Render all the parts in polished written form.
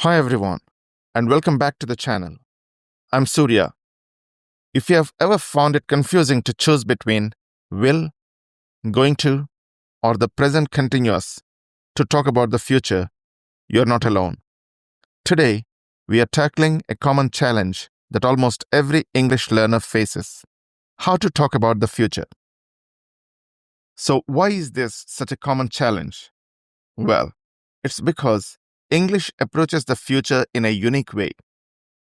Hi everyone, and welcome back to the channel. I'm Surya. If you have ever found it confusing to choose between will, going to, or the present continuous to talk about the future, you're not alone. Today, we are tackling a common challenge that almost every English learner faces: how to talk about the future. So, why is this such a common challenge? Well, it's because English approaches the future in a unique way.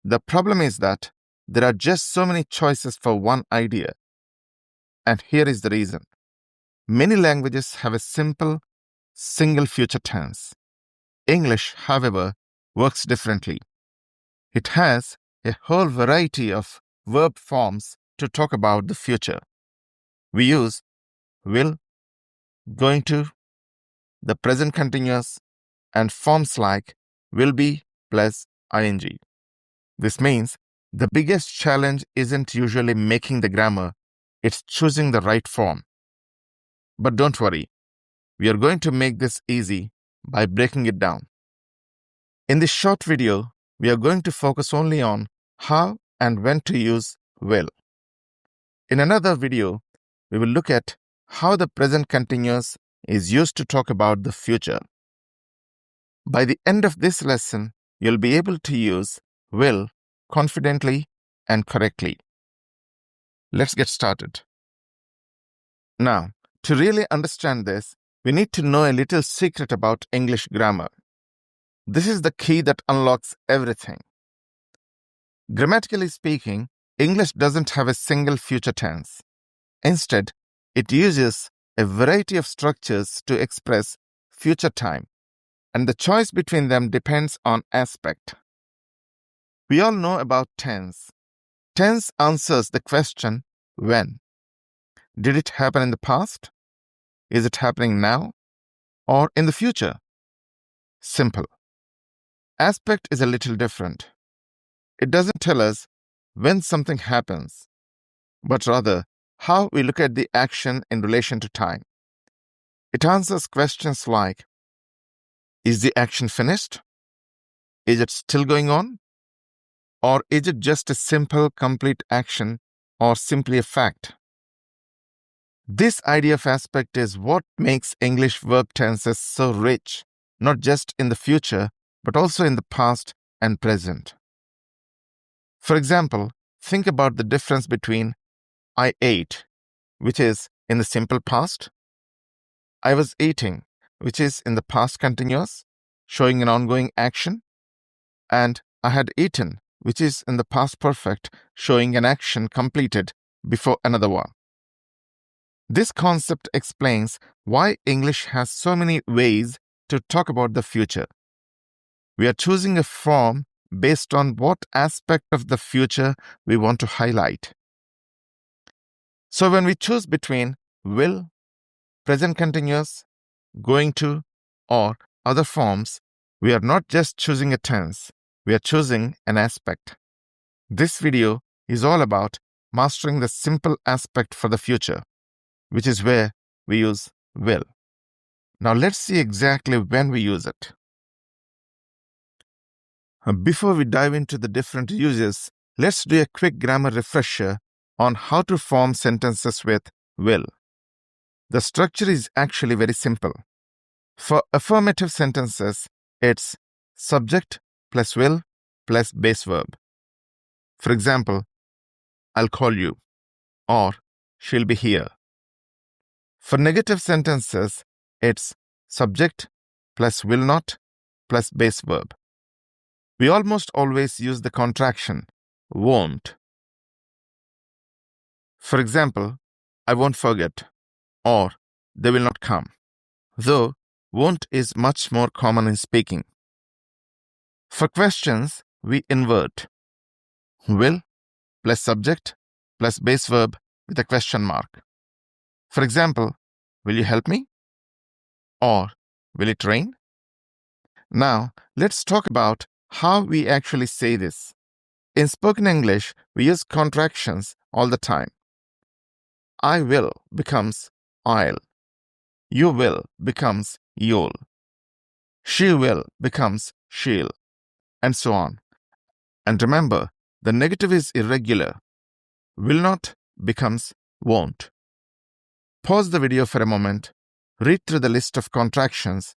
The problem is that there are just so many choices for one idea. And here is the reason. Many languages have a simple, single future tense. English, however, works differently. It has a whole variety of verb forms to talk about the future. We use will, going to, the present continuous, and forms like will be plus ing. This means the biggest challenge isn't usually making the grammar, it's choosing the right form. But don't worry, we are going to make this easy by breaking it down. In this short video, we are going to focus only on how and when to use will. In another video, we will look at how the present continuous is used to talk about the future. By the end of this lesson, you'll be able to use will confidently and correctly. Let's get started. Now, to really understand this, we need to know a little secret about English grammar. This is the key that unlocks everything. Grammatically speaking, English doesn't have a single future tense. Instead, it uses a variety of structures to express future time, and the choice between them depends on aspect. We all know about tense. Tense answers the question, when? Did it happen in the past? Is it happening now? Or in the future? Simple. Aspect is a little different. It doesn't tell us when something happens, but rather how we look at the action in relation to time. It answers questions like, is the action finished? Is it still going on? Or is it just a simple, complete action, or simply a fact? This idea of aspect is what makes English verb tenses so rich, not just in the future, but also in the past and present. For example, think about the difference between I ate, which is in the simple past, I was eating, which is in the past continuous, showing an ongoing action, and I had eaten, which is in the past perfect, showing an action completed before another one. This concept explains why English has so many ways to talk about the future. We are choosing a form based on what aspect of the future we want to highlight. So when we choose between will, present continuous, going to, or other forms, we are not just choosing a tense, we are choosing an aspect. This video is all about mastering the simple aspect for the future, which is where we use will. Now let's see exactly when we use it. Before we dive into the different uses, let's do a quick grammar refresher on how to form sentences with will. The structure is actually very simple. For affirmative sentences, it's subject plus will plus base verb. For example, I'll call you, or she'll be here. For negative sentences, it's subject plus will not plus base verb. We almost always use the contraction won't. For example, I won't forget, or they will not come, though won't is much more common in speaking. For questions, we invert will plus subject plus base verb with a question mark. For example, will you help me? Or will it rain? Now, let's talk about how we actually say this. In spoken English, we use contractions all the time. I will becomes I'll. You will becomes you'll. She will becomes she'll. and so on. And remember, the negative is irregular. Will not becomes won't. Pause the video for a moment, read through the list of contractions,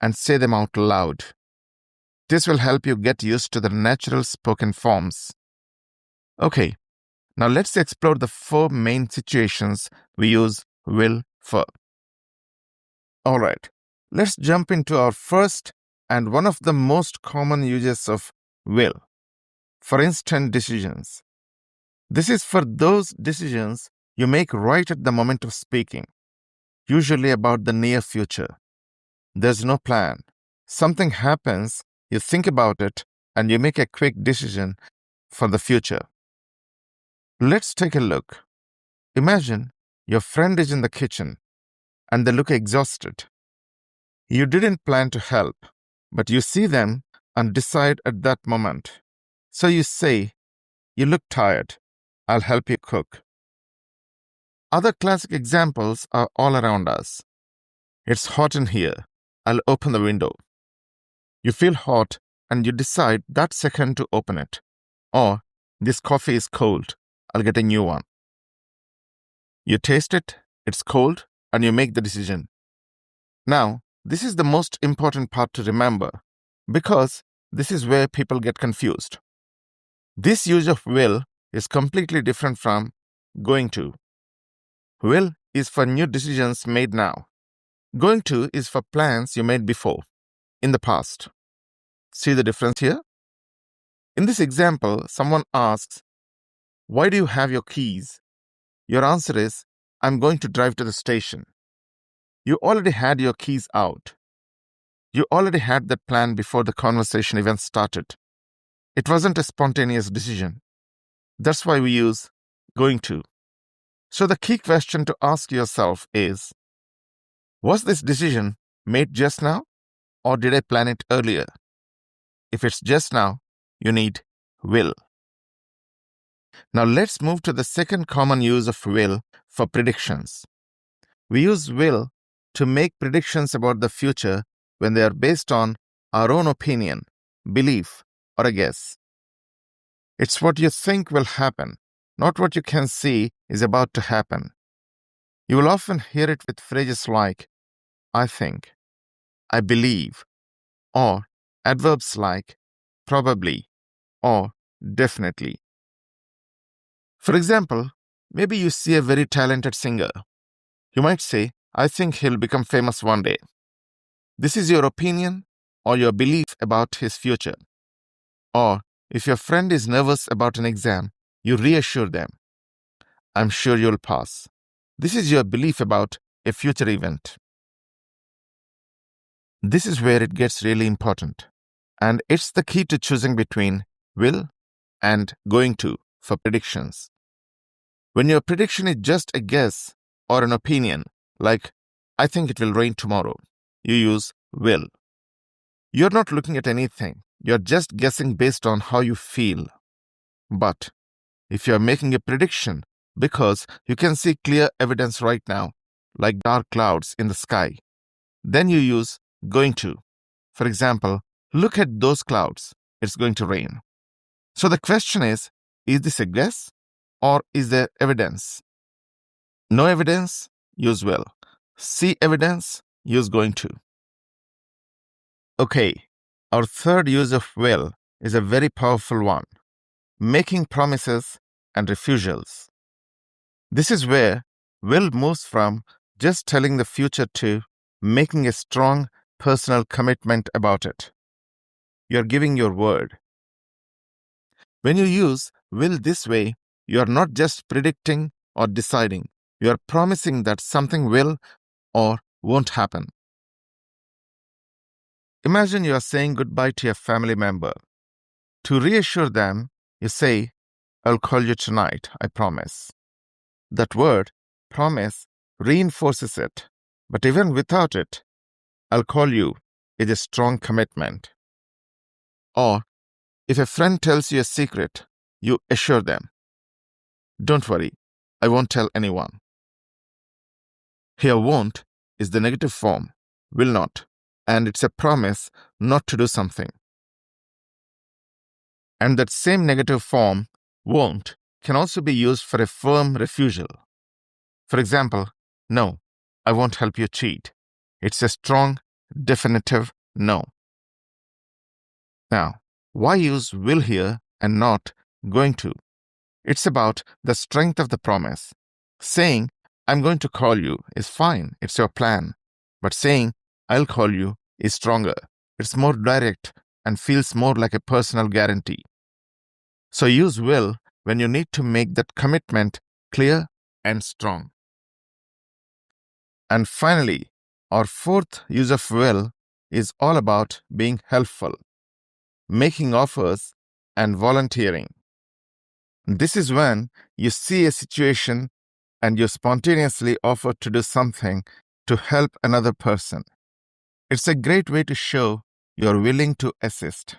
and say them out loud. This will help you get used to the natural spoken forms. Okay, now let's explore the 4 main situations we use will for. Alright, let's jump into our first and one of the most common uses of will, for instant decisions. This is for those decisions you make right at the moment of speaking, usually about the near future. There's no plan. Something happens, you think about it, and you make a quick decision for the future. Let's take a look. Imagine your friend is in the kitchen and they look exhausted. You didn't plan to help, but you see them and decide at that moment. So you say, "You look tired. I'll help you cook." Other classic examples are all around us. It's hot in here. I'll open the window. You feel hot and you decide that second to open it. Or, this coffee is cold. I'll get a new one. You taste it, it's cold, and you make the decision. Now, this is the most important part to remember, because this is where people get confused. This use of will is completely different from going to. Will is for new decisions made now. Going to is for plans you made before, in the past. See the difference here? In this example, someone asks, "Why do you have your keys?" Your answer is, "I'm going to drive to the station." You already had your keys out. You already had that plan before the conversation even started. It wasn't a spontaneous decision. That's why we use going to. So the key question to ask yourself is, was this decision made just now, or did I plan it earlier? If it's just now, you need will. Now let's move to the second common use of will for predictions. We use will to make predictions about the future when they are based on our own opinion, belief, or a guess. It's what you think will happen, not what you can see is about to happen. You will often hear it with phrases like, "I think," "I believe," or adverbs like probably or definitely. For example, maybe you see a very talented singer. You might say, "I think he'll become famous one day." This is your opinion or your belief about his future. Or, if your friend is nervous about an exam, you reassure them, "I'm sure you'll pass." This is your belief about a future event. This is where it gets really important. And it's the key to choosing between will and going to for predictions. When your prediction is just a guess or an opinion, like, "I think it will rain tomorrow," you use will. You're not looking at anything. You're just guessing based on how you feel. But if you're making a prediction because you can see clear evidence right now, like dark clouds in the sky, then you use going to. For example, "Look at those clouds. It's going to rain." So the question is this a guess or is there evidence? No evidence, use will. See evidence, use going to. Okay, our third use of will is a very powerful one, making promises and refusals. This is where will moves from just telling the future to making a strong personal commitment about it. You're giving your word. When you use will this way, you are not just predicting or deciding. You are promising that something will or won't happen. Imagine you are saying goodbye to a family member. To reassure them, you say, "I'll call you tonight, I promise." That word, promise, reinforces it. But even without it, "I'll call you," is a strong commitment. Or, if a friend tells you a secret, you assure them, "Don't worry, I won't tell anyone." Here won't is the negative form, will not, and it's a promise not to do something. And that same negative form, won't, can also be used for a firm refusal. For example, no, I won't help you cheat. It's a strong, definitive no. Now, why use will here and not going to? It's about the strength of the promise. Saying, I'm going to call you is fine, it's your plan. But saying, I'll call you is stronger. It's more direct and feels more like a personal guarantee. So use will when you need to make that commitment clear and strong. And finally, our fourth use of will is all about being helpful, making offers, and volunteering. This is when you see a situation and you spontaneously offer to do something to help another person. It's a great way to show you're willing to assist.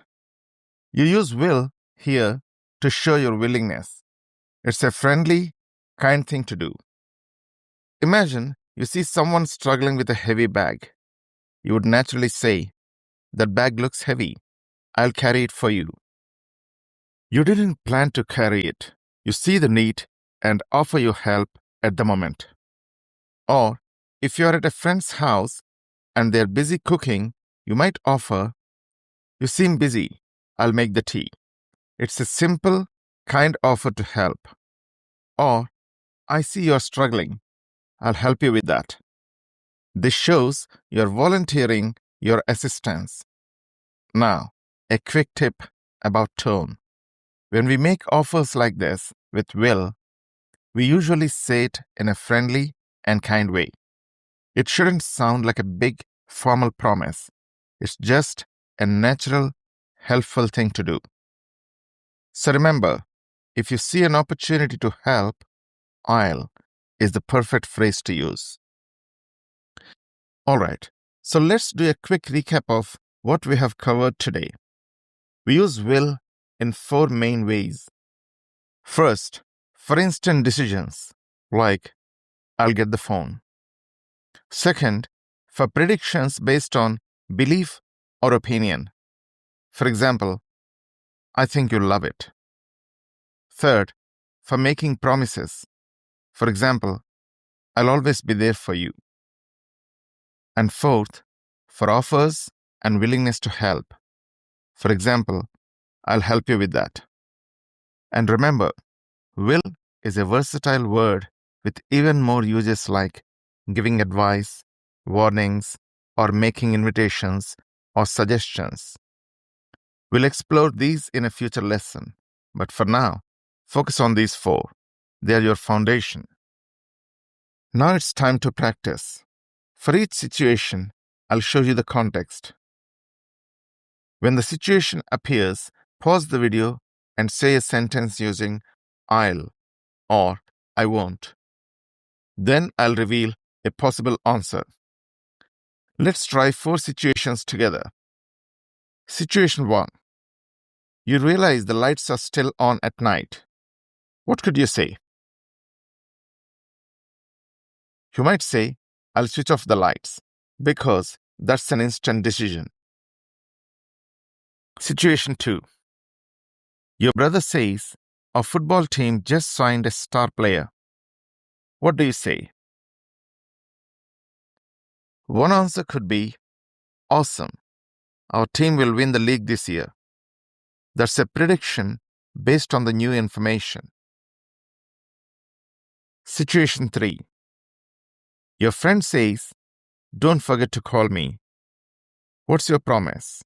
You use will here to show your willingness. It's a friendly, kind thing to do. Imagine you see someone struggling with a heavy bag. You would naturally say, that bag looks heavy. I'll carry it for you. You didn't plan to carry it. You see the need and offer your help at the moment. Or, if you're at a friend's house and they're busy cooking, you might offer, you seem busy, I'll make the tea. It's a simple, kind offer to help. Or, I see you're struggling, I'll help you with that. This shows you're volunteering your assistance. Now, a quick tip about tone. When we make offers like this with will, we usually say it in a friendly and kind way. It shouldn't sound like a big, formal promise. It's just a natural, helpful thing to do. So remember, if you see an opportunity to help, I'll is the perfect phrase to use. Alright, so let's do a quick recap of what we have covered today. We use will in 4 main ways. First, for instant decisions, like I'll get the phone. Second, for predictions based on belief or opinion. For example, I think you'll love it. Third, for making promises. For example, I'll always be there for you. And fourth, for offers and willingness to help. For example, I'll help you with that. And remember, will is a versatile word with even more uses like giving advice, warnings, or making invitations or suggestions. We'll explore these in a future lesson, but for now, focus on these 4. They are your foundation. Now it's time to practice. For each situation, I'll show you the context. When the situation appears, pause the video and say a sentence using I'll or I won't. Then I'll reveal a possible answer. Let's try 4 situations together. Situation 1. You realize the lights are still on at night. What could you say? You might say, I'll switch off the lights, because that's an instant decision. Situation 2. Your brother says, our football team just signed a star player. What do you say? One answer could be, awesome. Our team will win the league this year. That's a prediction based on the new information. Situation 3. Your friend says, don't forget to call me. What's your promise?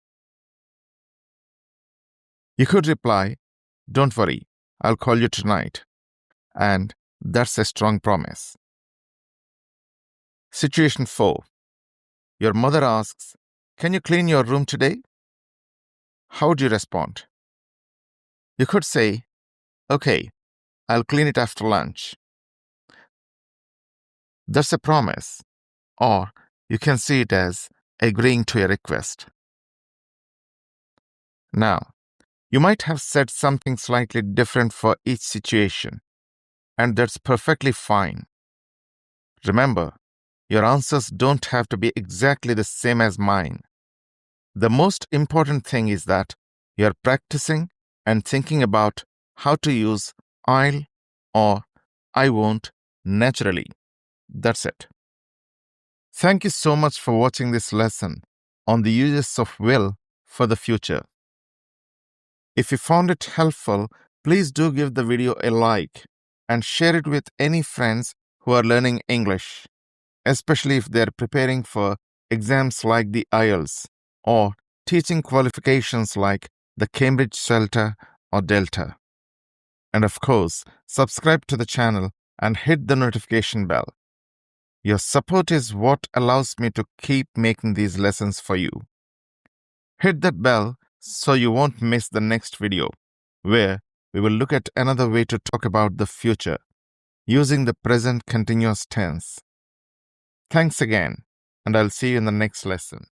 You could reply, don't worry, I'll call you tonight. And that's a strong promise. Situation 4. Your mother asks, can you clean your room today? How would you respond? You could say, okay, I'll clean it after lunch. That's a promise. Or you can see it as agreeing to a request. Now, you might have said something slightly different for each situation, and that's perfectly fine. Remember, your answers don't have to be exactly the same as mine. The most important thing is that you're practicing and thinking about how to use I'll or I won't naturally. That's it. Thank you so much for watching this lesson on the uses of will for the future. If you found it helpful, please do give the video a like and share it with any friends who are learning English, especially if they are preparing for exams like the IELTS or teaching qualifications like the Cambridge CELTA or Delta. And of course, subscribe to the channel and hit the notification bell. Your support is what allows me to keep making these lessons for you. Hit that bell so you won't miss the next video, where we will look at another way to talk about the future using the present continuous tense. Thanks again, and I'll see you in the next lesson.